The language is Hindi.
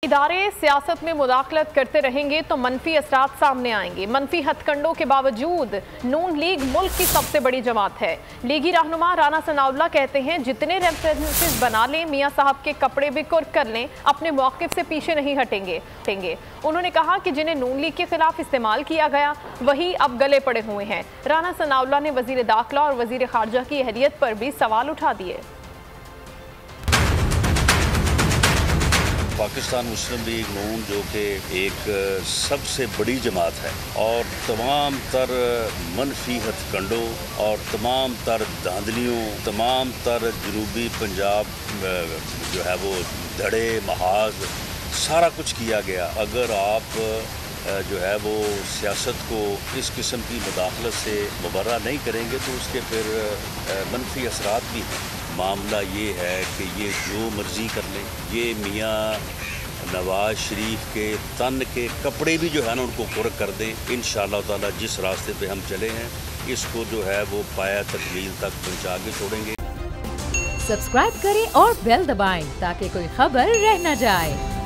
इदारे सियासत में मुदाखलत करते रहेंगे तो मनफी असरात सामने आएंगे। मनफी हथकंडों के बावजूद नून लीग मुल्क की सबसे बड़ी जमात है। लीगी रहनुमा राना सनाउल्लाह कहते हैं, जितने रेफरेंसेस बना लें मियां साहब के कपड़े भी कुर्क कर लें, अपने मौक़िफ़ से पीछे नहीं हटेंगे। उन्होंने कहा कि जिन्हें नून लीग के खिलाफ इस्तेमाल किया गया वही अब गले पड़े हुए हैं। राना सनाउल्लाह ने वज़ीर दाखिला और वज़ीर खारजा की अहलियत पर भी सवाल उठा दिए। पाकिस्तान मुस्लिम लीग नून जो कि एक सबसे बड़ी जमात है और तमाम तर मनफी हथकंडों और तमाम तर धांधलियों, तमाम तर जनूबी पंजाब जो है वो धड़े महाज सारा कुछ किया गया। अगर आप जो है वो सियासत को इस किस्म की मुदाखलत से मुबर्रा नहीं करेंगे तो उसके फिर मनफी असरात भी हैं। मामला ये है कि ये जो मर्ज़ी कर लें, ये मियाँ नवाज शरीफ के तन के कपड़े भी जो है ना उनको कुर्क कर दें। इंशाअल्लाह ताला जिस रास्ते पे हम चले हैं इसको जो है वो पाया तकमील तक पहुँचा के छोड़ेंगे। सब्सक्राइब करें और बेल दबाएं ताकि कोई खबर रह न जाए।